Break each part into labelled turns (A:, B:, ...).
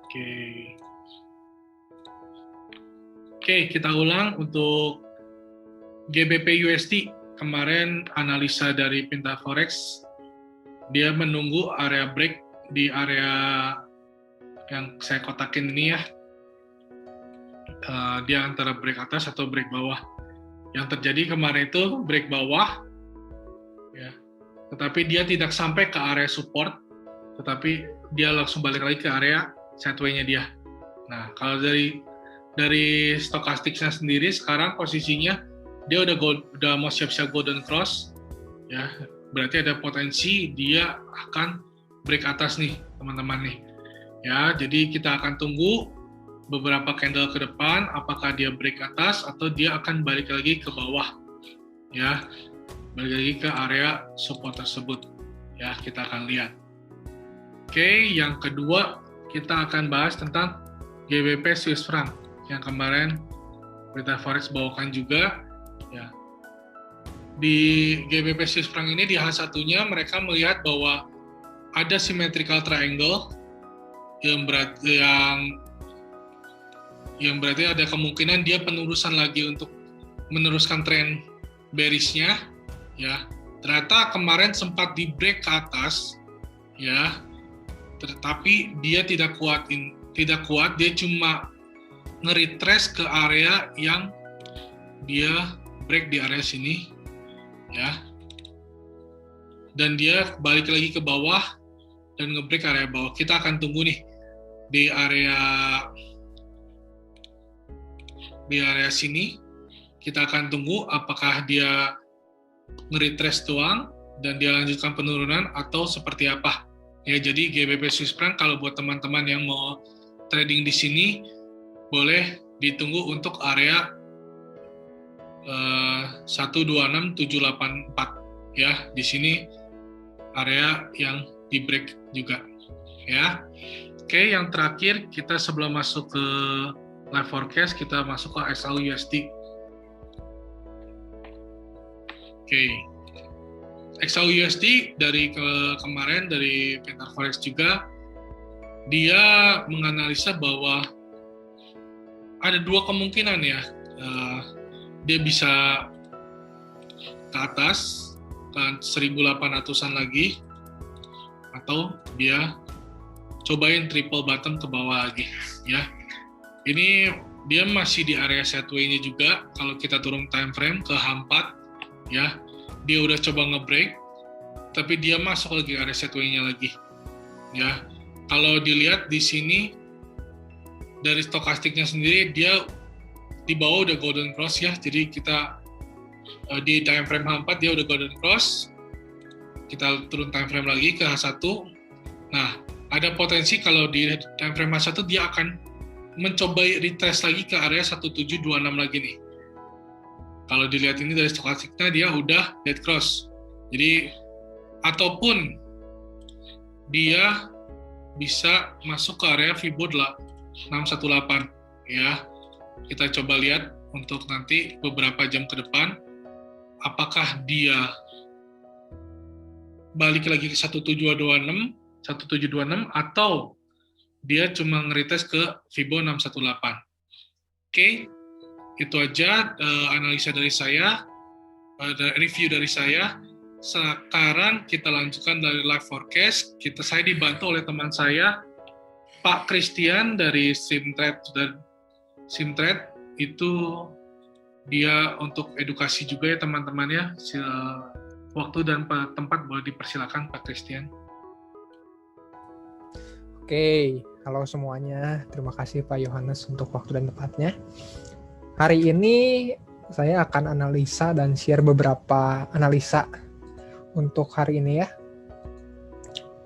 A: Oke. Oke, kita ulang untuk GBP USD. Kemarin analisa dari Pintaforex, dia menunggu area break di area yang saya kotakin ini ya. Dia antara break atas atau break bawah. Yang terjadi kemarin itu break bawah, ya. Tetapi dia tidak sampai ke area support, tetapi dia langsung balik lagi ke area sideway-nya dia. Nah, kalau dari stokastiknya sendiri sekarang posisinya dia udah mau siap-siap golden cross, ya. Berarti ada potensi dia akan break atas nih, teman-teman nih. Ya, jadi kita akan tunggu beberapa candle ke depan, apakah dia break atas atau dia akan balik lagi ke bawah, ya, balik lagi ke area support tersebut, ya, kita akan lihat. Oke, yang kedua kita akan bahas tentang GBP Swiss franc yang kemarin Pintaforex bawakan juga, ya. Di GBP Swiss franc ini di H1-nya mereka melihat bahwa ada symmetrical triangle yang berarti ada kemungkinan dia penerusan lagi untuk meneruskan tren bearish-nya, ya. Ternyata kemarin sempat di break ke atas, ya, tetapi dia tidak kuat, dia cuma nge-retrace ke area yang dia break di area sini, ya, dan dia balik lagi ke bawah dan nge-break area bawah. Kita akan tunggu nih di area sini, kita akan tunggu apakah dia nge-retrace doang dan dia lanjutkan penurunan atau seperti apa. Ya, jadi GBP Swiss franc kalau buat teman-teman yang mau trading di sini boleh ditunggu untuk area 126784, ya. Di sini area yang di break juga, ya. Oke, yang terakhir kita sebelum masuk ke live forecast, kita masuk ke XAU-USD. Oke, XAU-USD dari kemarin dari Pintaforex juga, dia menganalisa bahwa ada dua kemungkinan ya, dia bisa ke atas ke 1800-an lagi, atau dia cobain triple bottom ke bawah lagi, ya. Ini dia masih di area sideway-nya juga. Kalau kita turun time frame ke H4, ya, dia udah coba nge-break, tapi dia masuk lagi area sideway-nya lagi, ya. Kalau dilihat di sini dari stokastiknya sendiri, dia di bawah udah golden cross, ya. Jadi kita di time frame H4 dia udah golden cross. Kita turun time frame lagi ke H1. Nah, ada potensi kalau di time frame H1 dia akan mencoba retrace lagi ke area 1726 lagi nih. Kalau dilihat ini dari stokastiknya dia udah dead cross. Jadi ataupun dia bisa masuk ke area Fibo 618, ya. Kita coba lihat untuk nanti beberapa jam ke depan apakah dia balik lagi ke 1726 atau dia cuma nge-retest ke Fibo 618. Oke, itu aja analisa dari saya, review dari saya. Sekarang kita lanjutkan dari live forecast. Saya dibantu oleh teman saya, Pak Christian dari Simtrade. Itu dia untuk edukasi juga ya teman-temannya. Waktu dan tempat boleh dipersilakan Pak Christian.
B: Oke, halo semuanya. Terima kasih Pak Yohanes untuk waktu dan tempatnya. Hari ini saya akan analisa dan share beberapa analisa untuk hari ini ya.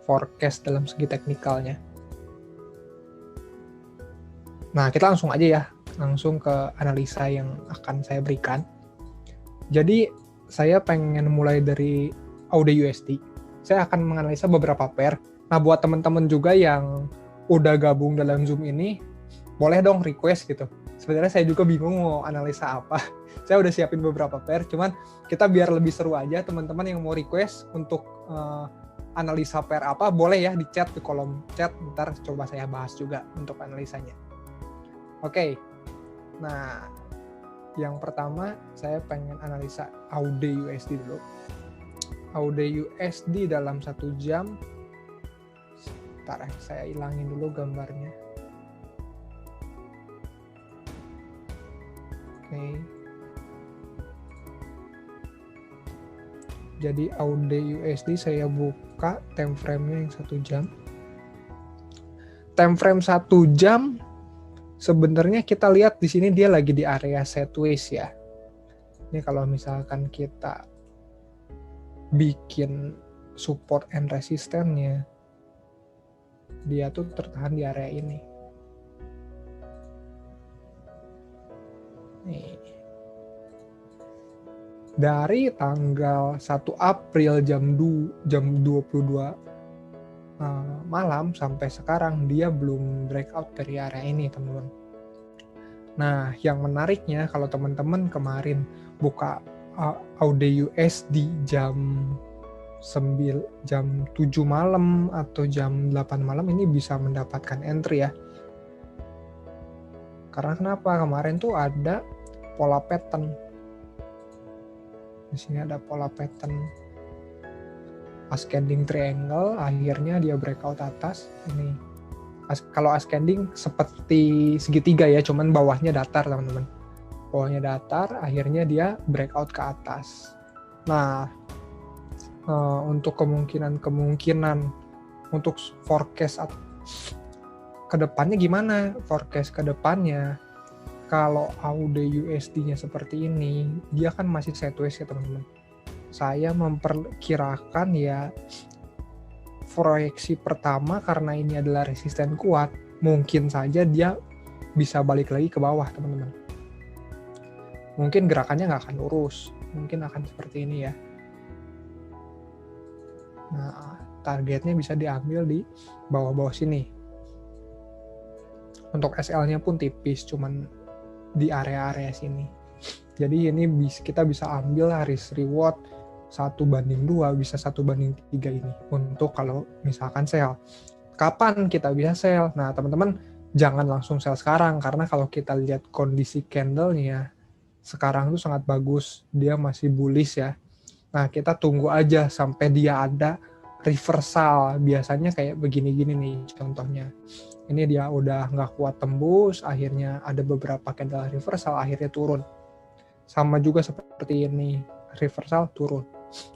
B: Forecast dalam segi teknikalnya. Nah, kita langsung aja ya. Langsung ke analisa yang akan saya berikan. Jadi, saya pengen mulai dari AUD USD. Saya akan menganalisa beberapa pair. Nah, buat teman-teman juga yang udah gabung dalam Zoom ini, boleh dong request gitu. Sebenarnya saya juga bingung mau analisa apa. Saya udah siapin beberapa pair, cuman kita biar lebih seru aja, teman-teman yang mau request untuk analisa pair apa, boleh ya di chat, di kolom chat, ntar coba saya bahas juga untuk analisanya. Oke, nah yang pertama saya pengen analisa AUD USD dulu. AUD USD dalam 1 jam, sebentar saya hilangin dulu gambarnya. Oke. Jadi AUD USD saya buka time frame-nya yang 1 jam. Time frame 1 jam sebenarnya kita lihat di sini dia lagi di area sideways ya. Ini kalau misalkan kita bikin support and resistance-nya, dia tuh tertahan di area ini. Nih. Dari tanggal 1 April jam 22 malam sampai sekarang dia belum breakout dari area ini, teman-teman. Nah, yang menariknya kalau teman-teman kemarin buka AUD USD jam 7 malam atau jam 8 malam ini bisa mendapatkan entry ya. Karena kenapa? Kemarin tuh ada pola pattern. Di sini ada pola pattern ascending triangle, akhirnya dia breakout atas. Ini kalau ascending seperti segitiga ya, cuman bawahnya datar, teman-teman. Bawahnya datar, akhirnya dia breakout ke atas. Nah, untuk kemungkinan untuk forecast ke depannya gimana? Forecast ke depannya, kalau AUD USD-nya seperti ini, dia kan masih sideways ya, teman-teman. Saya memperkirakan ya proyeksi pertama karena ini adalah resisten kuat, mungkin saja dia bisa balik lagi ke bawah, teman-teman. Mungkin gerakannya nggak akan lurus, mungkin akan seperti ini ya. Nah, targetnya bisa diambil di bawah-bawah sini. Untuk SL-nya pun tipis, cuman di area-area sini. Jadi ini kita bisa ambil risk reward 1:2, bisa 1:3 ini untuk kalau misalkan sell. Kapan kita bisa sell? Nah, teman-teman jangan langsung sell sekarang, karena kalau kita lihat kondisi candle-nya sekarang itu sangat bagus, dia masih bullish ya. Nah, kita tunggu aja sampai dia ada reversal, biasanya kayak begini-gini nih contohnya. Ini dia udah nggak kuat tembus, akhirnya ada beberapa candle reversal, akhirnya turun. Sama juga seperti ini, reversal turun.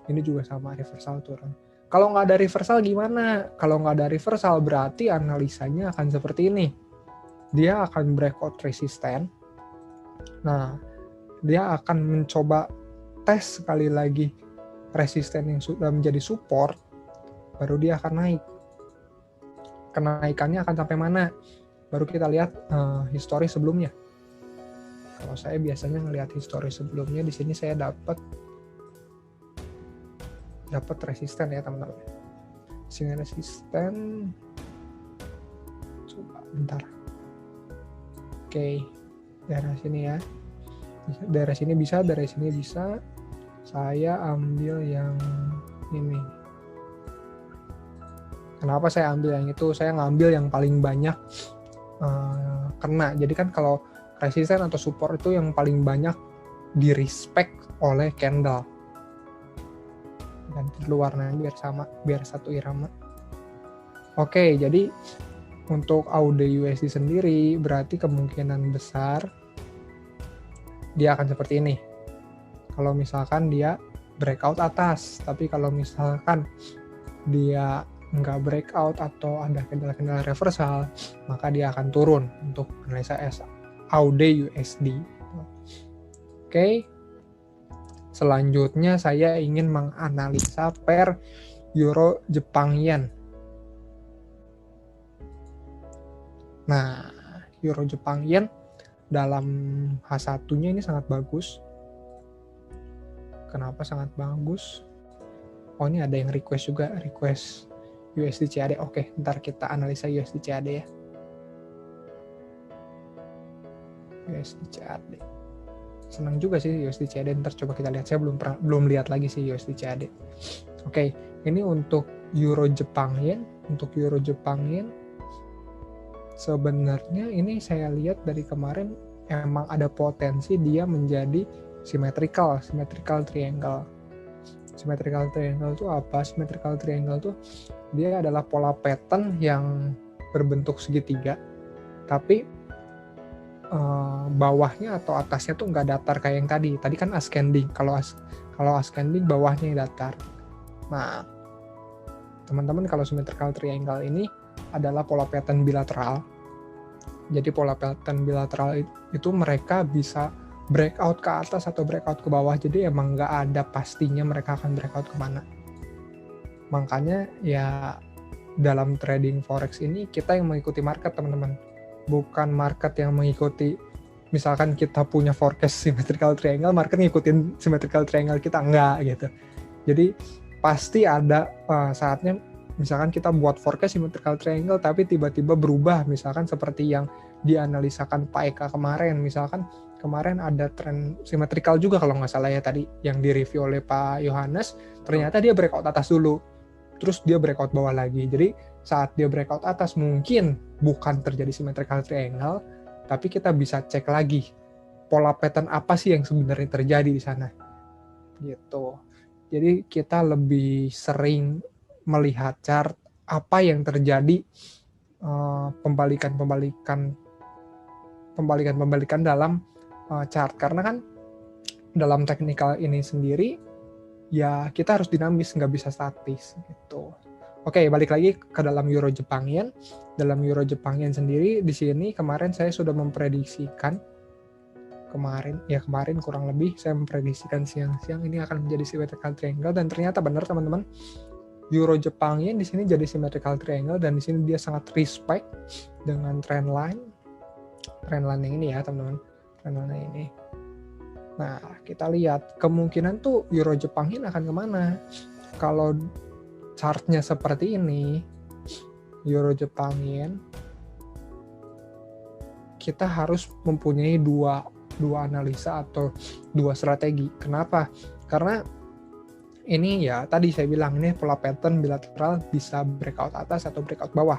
B: Ini juga sama, reversal turun. Kalau nggak ada reversal gimana? Kalau nggak ada reversal berarti analisanya akan seperti ini. Dia akan breakout resisten. Nah, dia akan mencoba tes sekali lagi resisten yang sudah menjadi support, baru dia akan naik. Kenaikannya akan sampai mana? Baru kita lihat histori sebelumnya. Kalau saya biasanya ngelihat histori sebelumnya, di sini saya dapat resisten ya, teman-teman. Sini resisten. Coba bentar. Oke, daerah sini ya. Daerah sini bisa, daerah sini bisa. Saya ambil yang ini. Kenapa saya ambil yang itu? Saya ngambil yang paling banyak kena. Jadi kan kalau resisten atau support itu yang paling banyak di respect oleh candle. Dan warnanya biar sama, biar satu irama. Oke, jadi untuk AUD USD sendiri berarti kemungkinan besar dia akan seperti ini. Kalau misalkan dia breakout atas, tapi kalau misalkan dia nggak breakout atau ada candle reversal, maka dia akan turun untuk analisa AUD USD. Oke. Selanjutnya saya ingin menganalisa pair Euro Jepang Yen. Nah, Euro Jepang Yen dalam H1-nya ini sangat bagus. Kenapa sangat bagus? Oh, ini ada yang request juga, request USD CAD. Oke, ntar kita analisa USD CAD ya. USD CAD. Senang juga sih USD CAD. Ntar coba kita lihat. Saya belum lihat lagi sih USD CAD. Oke, ini untuk Euro Jepang Yen, untuk Euro Jepang Yen sebenarnya ini saya lihat dari kemarin emang ada potensi dia menjadi symmetrical triangle. Symmetrical triangle itu apa? Symmetrical triangle itu dia adalah pola pattern yang berbentuk segitiga, tapi bawahnya atau atasnya tuh nggak datar kayak yang tadi. Tadi kan ascending. Kalau ascending bawahnya yang datar. Nah, teman-teman, kalau symmetrical triangle ini adalah pola pattern bilateral. Jadi pola pattern bilateral itu mereka bisa breakout ke atas atau breakout ke bawah. Jadi emang nggak ada pastinya mereka akan breakout kemana. Makanya ya dalam trading forex ini kita yang mengikuti market, teman-teman. Bukan market yang mengikuti, misalkan kita punya forecast symmetrical triangle, market ngikutin symmetrical triangle kita, enggak gitu. Jadi pasti ada saatnya misalkan kita buat forecast symmetrical triangle tapi tiba-tiba berubah, misalkan seperti yang dianalisakan Pak Eka kemarin. Misalkan kemarin ada tren symmetrical juga kalau nggak salah ya tadi yang direview oleh Pak Yohanes, ternyata dia breakout atas dulu, terus dia breakout bawah lagi. Jadi saat dia breakout atas mungkin bukan terjadi symmetrical triangle, tapi kita bisa cek lagi pola pattern apa sih yang sebenarnya terjadi di sana gitu. Jadi kita lebih sering melihat chart apa yang terjadi, pembalikan dalam chart, karena kan dalam technical ini sendiri ya kita harus dinamis, nggak bisa statis gitu. Oke, balik lagi ke dalam Euro Jepang Yen. Dalam Euro Jepang Yen sendiri di sini kemarin saya sudah memprediksikan kemarin kurang lebih saya memprediksikan siang-siang ini akan menjadi symmetrical triangle, dan ternyata benar teman-teman. Euro Jepang Yen di sini jadi symmetrical triangle, dan di sini dia sangat respect dengan trendline yang ini ya teman-teman, trendline yang ini. Nah, kita lihat kemungkinan tuh Euro Jepang Yen akan kemana. Kalau chartnya seperti ini, Euro Jepang Yen, kita harus mempunyai dua analisa atau dua strategi. Kenapa? Karena ini ya tadi saya bilang ini pola pattern bilateral, bisa breakout atas atau breakout bawah.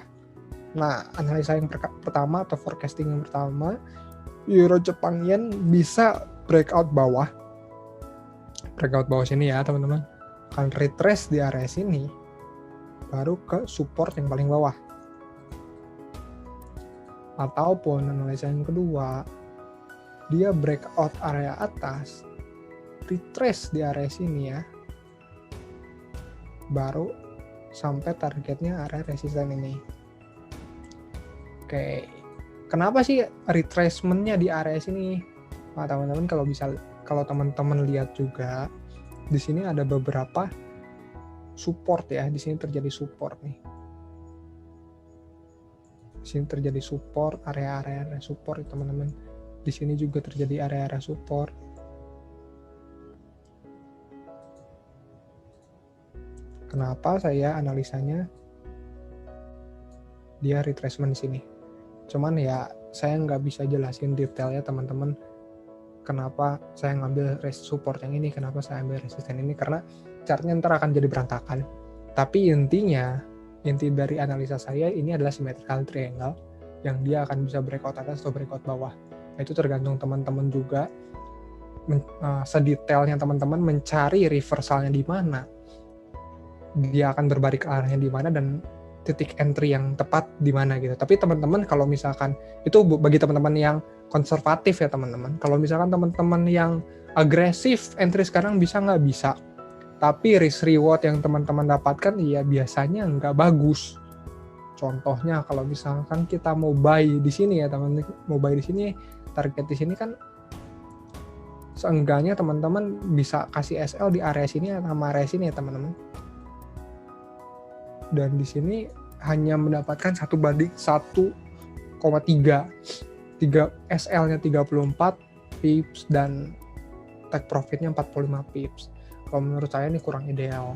B: Nah, analisa yang pertama atau forecasting yang pertama, Euro Jepang Yen bisa breakout bawah sini ya teman-teman, akan retrace di area sini baru ke support yang paling bawah. Ataupun analisa yang kedua, dia breakout area atas, retrace di area sini ya, baru sampai targetnya area resisten ini. Oke, kenapa sih retracement-nya di area sini? Nah, teman-teman kalau teman-teman lihat juga di sini ada beberapa support ya. Di sini terjadi support nih. Di sini terjadi support, area-area support teman-teman. Di sini juga terjadi area-area support. Kenapa saya analisanya dia retracement di sini? Cuman ya saya nggak bisa jelasin detailnya teman-teman. Kenapa saya ngambil support yang ini, kenapa saya ambil resisten ini, karena chartnya ntar akan jadi berantakan. Tapi inti dari analisa saya ini adalah symmetrical triangle yang dia akan bisa breakout atas atau breakout bawah. Nah, itu tergantung teman-teman juga sedetailnya teman-teman mencari reversalnya di mana, dia akan berbalik arahnya di mana, dan titik entry yang tepat di mana gitu. Tapi teman-teman kalau misalkan itu bagi teman-teman yang konservatif ya teman-teman. Kalau misalkan teman-teman yang agresif entry sekarang bisa nggak? Bisa. Tapi risk reward yang teman-teman dapatkan ya biasanya nggak bagus. Contohnya kalau misalkan kita mau buy di sini ya teman-teman, mau buy di sini, target di sini kan seenggaknya teman-teman bisa kasih SL di area sini sama area sini ya teman-teman. Dan di sini hanya mendapatkan 1/1,3. 3 SL-nya 34 pips dan take profit-nya 45 pips. Kalau menurut saya ini kurang ideal.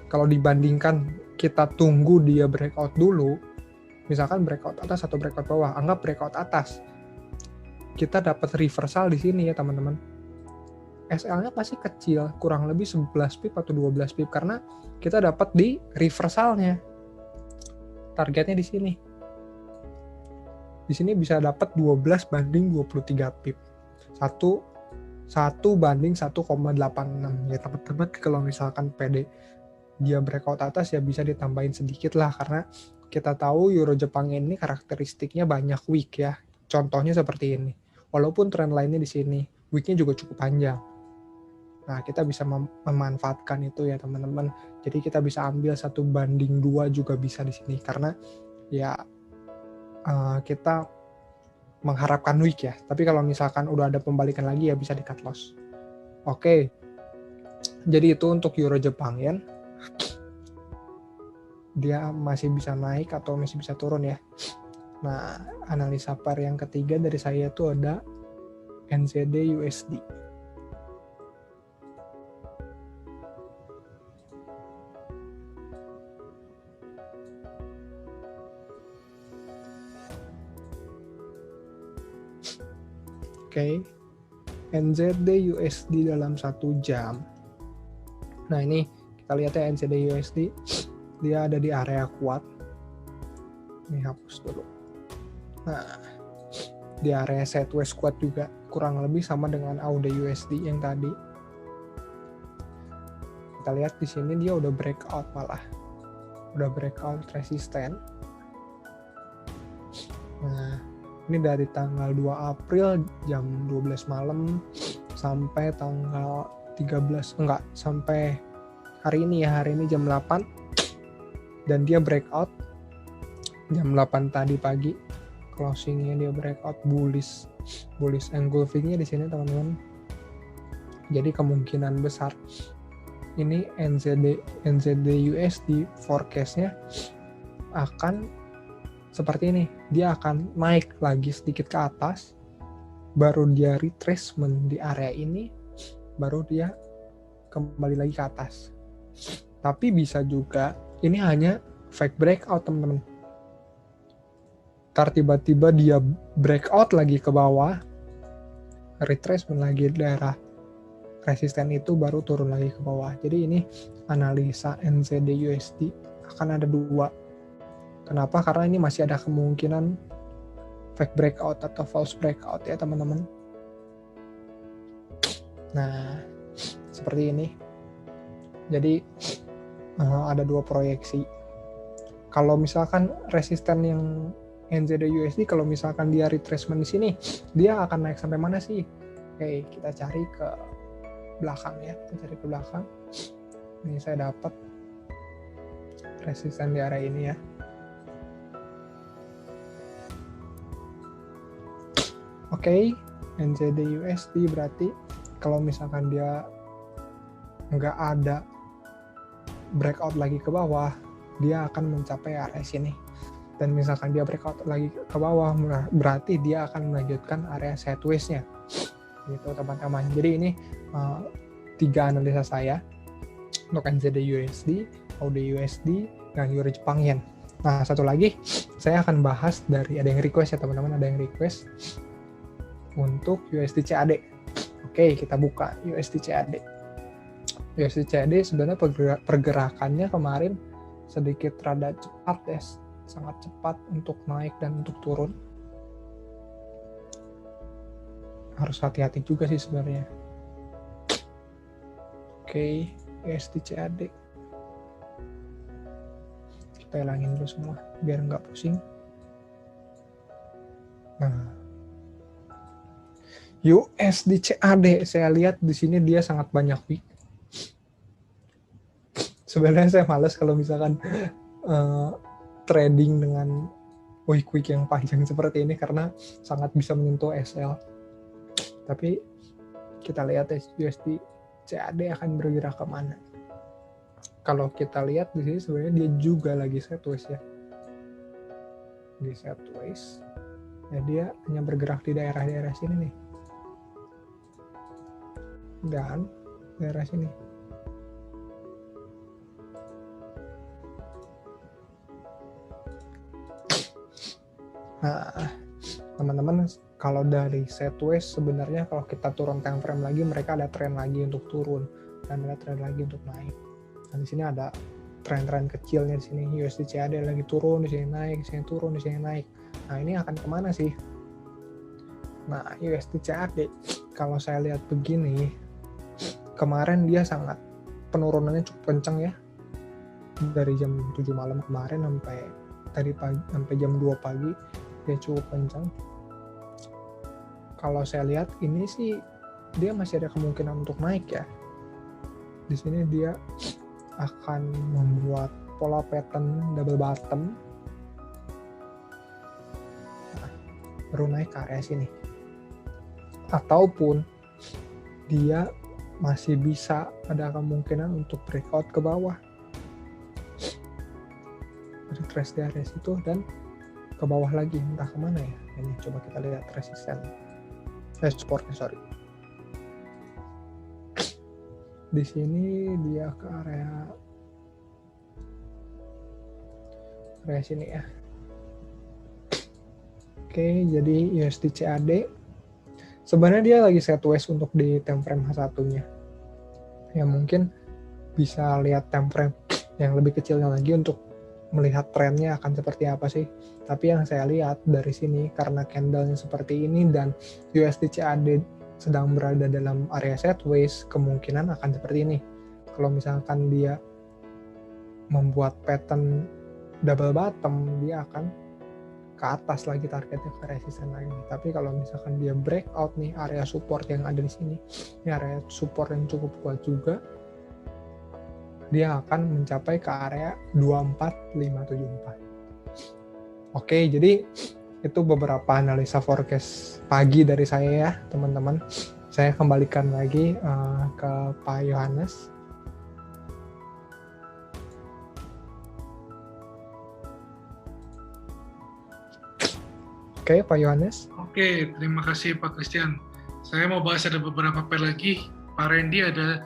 B: Kalau dibandingkan kita tunggu dia breakout dulu, misalkan breakout atas atau breakout bawah, anggap breakout atas. Kita dapat reversal di sini ya teman-teman. SL-nya pasti kecil, kurang lebih 11 pip atau 12 pip karena kita dapat di reversalnya. Targetnya di sini. Di sini bisa dapat 12 banding 23 pip. 1 banding 1,86. Ya teman-teman kalau misalkan PD dia breakout atas ya bisa ditambahin sedikit lah karena kita tahu Euro Jepang ini karakteristiknya banyak week ya. Contohnya seperti ini. Walaupun trend lainnya di sini, weeknya juga cukup panjang. Nah, kita bisa memanfaatkan itu ya teman-teman. Jadi kita bisa ambil 1 banding 2 juga bisa di sini karena ya kita mengharapkan week ya. Tapi kalau misalkan udah ada pembalikan lagi ya bisa di cut loss. Oke. Jadi itu untuk Euro Jepang Yen. Dia masih bisa naik atau masih bisa turun ya. Nah, analisa pair yang ketiga dari saya itu ada NZD USD. Oke. NZD USD dalam 1 jam. Nah, ini kita lihat ya NZD USD. Dia ada di area kuat. Ini hapus dulu. Nah, di area sideways kuat juga kurang lebih sama dengan AUD USD yang tadi. Kita lihat di sini dia udah breakout malah. Udah breakout resisten. Nah, ini dari tanggal 2 April jam 12 malam sampai tanggal 13, sampai hari ini ya, hari ini jam 8. Dan dia breakout jam 8 tadi pagi, closingnya dia breakout bullish engulfingnya di sini teman-teman. Jadi kemungkinan besar ini NZD USD forecastnya akan seperti ini, dia akan naik lagi sedikit ke atas, baru dia retracement di area ini, baru dia kembali lagi ke atas. Tapi bisa juga ini hanya fake breakout teman-teman. Ntar tiba-tiba dia breakout lagi ke bawah, retracement lagi daerah resisten itu baru turun lagi ke bawah. Jadi ini analisa NZD USD akan ada 2. Kenapa? Karena ini masih ada kemungkinan fake breakout atau false breakout ya teman-teman. Nah, seperti ini. Jadi ada 2 proyeksi. Kalau misalkan resisten yang NZD USD, kalau misalkan dia retracement di sini, dia akan naik sampai mana sih? Oke, kita cari ke belakang ya. Kita cari ke belakang. Ini saya dapat resisten di area ini ya. Oke, NZD USD berarti kalau misalkan dia nggak ada breakout lagi ke bawah, dia akan mencapai area sini. Dan misalkan dia breakout lagi ke bawah, berarti dia akan melanjutkan area sideways-nya. Gitu teman-teman. Jadi ini 3 analisa saya untuk NZD USD, AUD USD, dan Euro Jepang Yen. Nah, satu lagi saya akan bahas dari, ada yang request ya teman-teman, ada yang request untuk USD CAD. Oke, kita buka USD CAD. USD CAD sebenarnya pergerakannya kemarin sedikit rada cepat ya, sangat cepat untuk naik dan untuk turun. Harus hati-hati juga sih sebenarnya. Oke, USD CAD. Kita hilangin dulu semua biar nggak pusing. Nah, USD CAD saya lihat di sini dia sangat banyak week. Sebenarnya saya males kalau misalkan trading dengan week yang panjang seperti ini karena sangat bisa menyentuh SL. Tapi kita lihat ya USD CAD akan bergerak kemana. Kalau kita lihat di sini sebenarnya dia juga lagi sideways ya. Di sideways. Ya dia hanya bergerak di daerah-daerah sini nih. Dan daerah sini. Nah, teman-teman kalau dari sideways sebenarnya kalau kita turun time frame lagi mereka ada tren lagi untuk turun dan ada tren lagi untuk naik. Dan di sini ada tren-tren kecilnya di sini. USD CAD lagi turun, di sini naik, di sini turun, di sini naik. Nah, ini akan kemana sih? Nah, USD CAD kalau saya lihat begini, kemarin dia sangat penurunannya cukup kencang ya. Dari jam 7 malam kemarin sampai tadi pagi sampai jam 2 pagi dia cukup kencang. Kalau saya lihat ini sih dia masih ada kemungkinan untuk naik ya. Di sini dia akan membuat pola pattern double bottom. Nah, baru naik ke area sini. Ataupun dia masih bisa ada kemungkinan untuk breakout ke bawah. Retrace di area situ dan ke bawah lagi, entah kemana ya. Ini coba kita lihat resisten. Supportnya, sorry. Di sini dia ke area sini ya. Oke, jadi USD CAD sebenarnya dia lagi sideways untuk di time frame H1-nya. Ya mungkin bisa lihat time frame yang lebih kecilnya lagi untuk melihat trennya akan seperti apa sih. Tapi yang saya lihat dari sini karena candle-nya seperti ini dan USD CAD sedang berada dalam area sideways, kemungkinan akan seperti ini. Kalau misalkan dia membuat pattern double bottom, dia akan ke atas lagi targetnya, ke resisten lagi. Tapi kalau misalkan dia breakout nih area support yang ada di sini, ini area support yang cukup kuat juga, dia akan mencapai ke area 24574. Oke, jadi itu beberapa analisa forecast pagi dari saya ya teman-teman. Saya kembalikan lagi ke Pak Yohanes. Oke, Pak Yohanes.
A: Oke, terima kasih Pak Christian. Saya mau bahas ada beberapa pair lagi. Pak Randy ada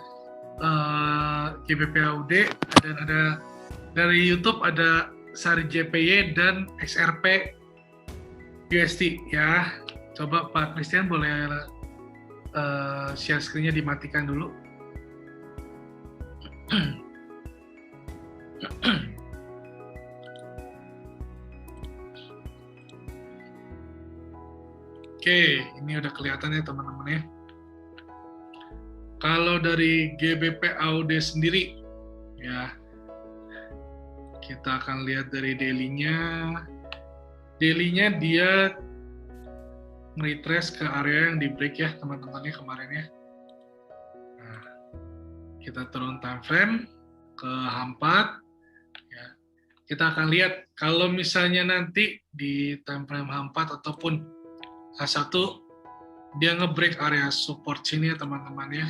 A: GBP/AUD, dan ada dari YouTube ada SAR JPY dan XRP USD ya. Coba Pak Christian boleh share screen-nya dimatikan dulu. Oke, ini udah kelihatan ya teman-teman ya. Kalau dari GBP/AUD sendiri, ya kita akan lihat dari daily-nya. Daily-nya dia retrace ke area yang di break ya teman-teman ya kemarin ya. Nah, kita turun time frame ke H4 ya. Kita akan lihat kalau misalnya nanti di time frame H4 ataupun H1 dia nge-break area support sini ya teman-teman ya.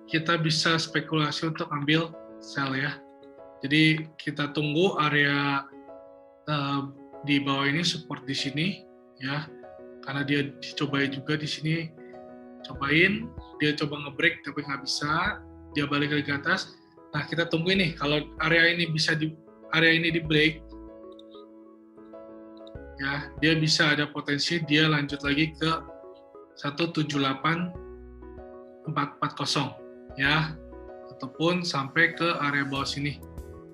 A: Kita bisa spekulasi untuk ambil sell ya. Jadi kita tunggu area di bawah ini support di sini ya. Karena dia dicobain juga di sini. Cobain, dia coba nge-break tapi nggak bisa, dia balik lagi ke atas. Nah, kita tunggu ini kalau area ini bisa area ini di break ya, dia bisa ada potensi dia lanjut lagi ke 178.440 ya, ataupun sampai ke area bawah sini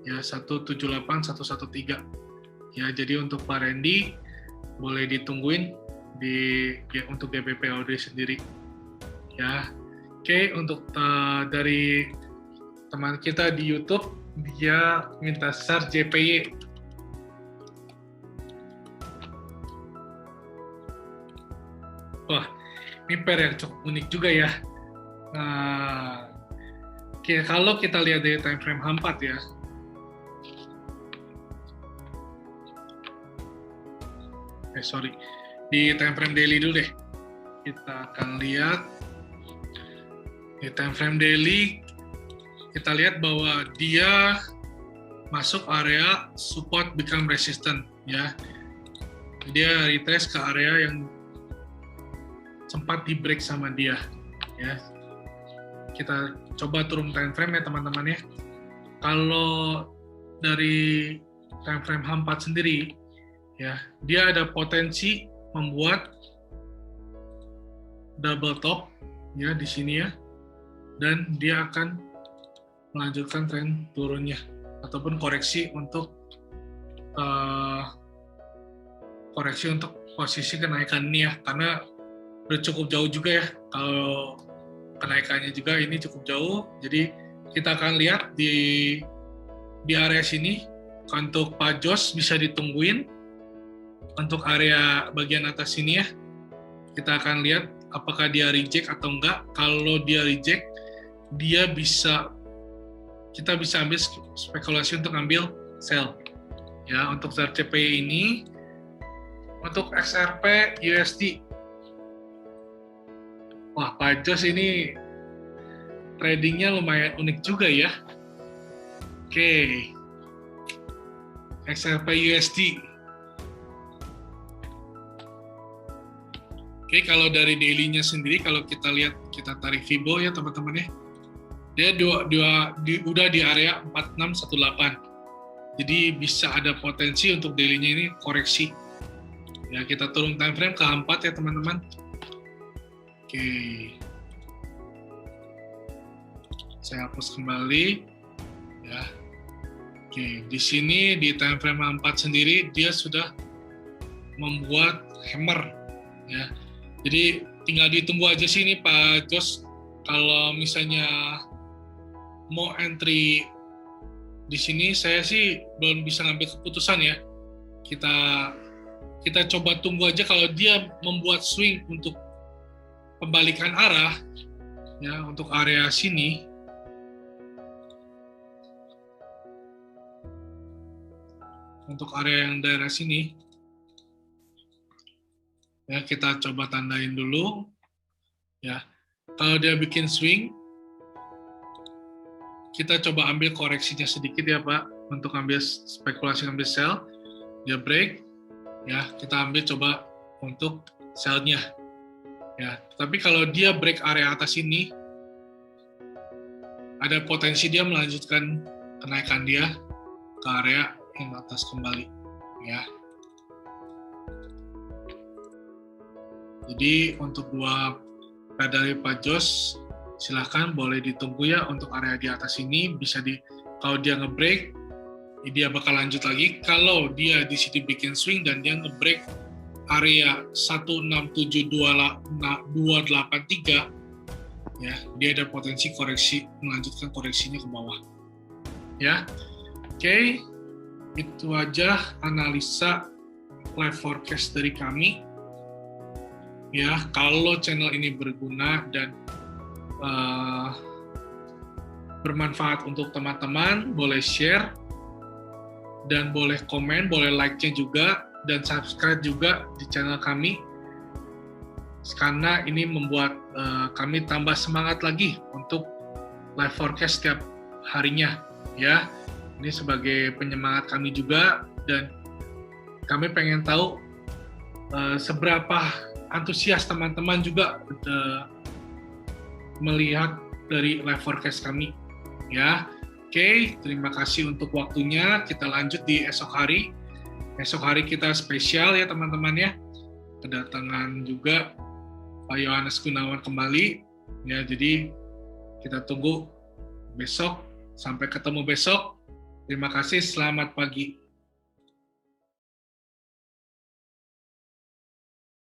A: ya 178.113 ya. Jadi untuk Pak Randy boleh ditungguin untuk GBP/AUD sendiri ya. Oke, untuk dari teman kita di YouTube dia minta SAR JPY. Wah, ini pair yang cukup unik juga ya. Nah, kalau kita lihat dari time frame H4 ya, di time frame daily dulu deh. Kita akan lihat di time frame daily, kita lihat bahwa dia masuk area support become resistant ya. Dia retrace ke area yang sempat di break sama dia ya. Kita coba turun time frame ya teman-teman ya. Kalau dari time frame H4 sendiri Ya, dia ada potensi membuat double top ya di sini ya, dan dia akan melanjutkan tren turunnya ataupun koreksi untuk posisi kenaikan ini ya, karena udah cukup jauh juga ya kalau kenaikannya juga ini cukup jauh. Jadi kita akan lihat di area sini untuk pajos bisa ditungguin. Untuk area bagian atas sini ya, kita akan lihat apakah dia reject atau enggak. Kalau dia reject, kita bisa ambil spekulasi untuk ambil sell. Ya, untuk RCPY ini, untuk XRP USD. Wah, pajos ini tradingnya lumayan unik juga ya. Oke. XRP USD. Oke, kalau dari daily-nya sendiri, kalau kita lihat, kita tarik Fibo ya teman-teman ya, dia udah di area 4618. Jadi bisa ada potensi untuk daily-nya ini koreksi. Ya, kita turun time frame ke 4 ya teman-teman. Oke. Saya hapus kembali. Ya. Oke, di sini di time frame 4 sendiri dia sudah membuat hammer ya. Jadi tinggal ditunggu aja sih ini Pak Jos, kalau misalnya mau entry di sini, saya sih belum bisa ngambil keputusan ya. Kita coba tunggu aja kalau dia membuat swing untuk pembalikan arah ya untuk area sini. Untuk area yang daerah sini. Ya, kita coba tandain dulu. Ya. Kalau dia bikin swing, kita coba ambil koreksinya sedikit ya, Pak, untuk ambil spekulasi ambil sell. Dia break, ya, kita ambil coba untuk sell-nya. Ya, tapi kalau dia break area atas ini, ada potensi dia melanjutkan kenaikan dia ke area yang atas kembali, ya. Jadi untuk dua dari pajos, silahkan boleh ditunggu ya untuk area di atas ini. Kalau dia ngebreak, dia bakal lanjut lagi. Kalau dia di sini bikin swing dan dia ngebreak area 167283, ya, dia ada potensi koreksi, melanjutkan koreksinya ke bawah. Ya, oke, itu aja analisa live forecast dari kami. Ya, kalau channel ini berguna dan bermanfaat untuk teman-teman, boleh share dan boleh komen, boleh like-nya juga, dan subscribe juga di channel kami, karena ini membuat kami tambah semangat lagi untuk live forecast setiap harinya. Ya, ini sebagai penyemangat kami juga, dan kami pengen tahu seberapa antusias teman-teman juga melihat dari live forecast kami. Ya, oke, terima kasih untuk waktunya. Kita lanjut di esok hari. Esok hari kita spesial ya teman-teman ya. Kedatangan juga Pak Yohanes Gunawan kembali. Ya, jadi kita tunggu besok. Sampai ketemu besok. Terima kasih, selamat pagi.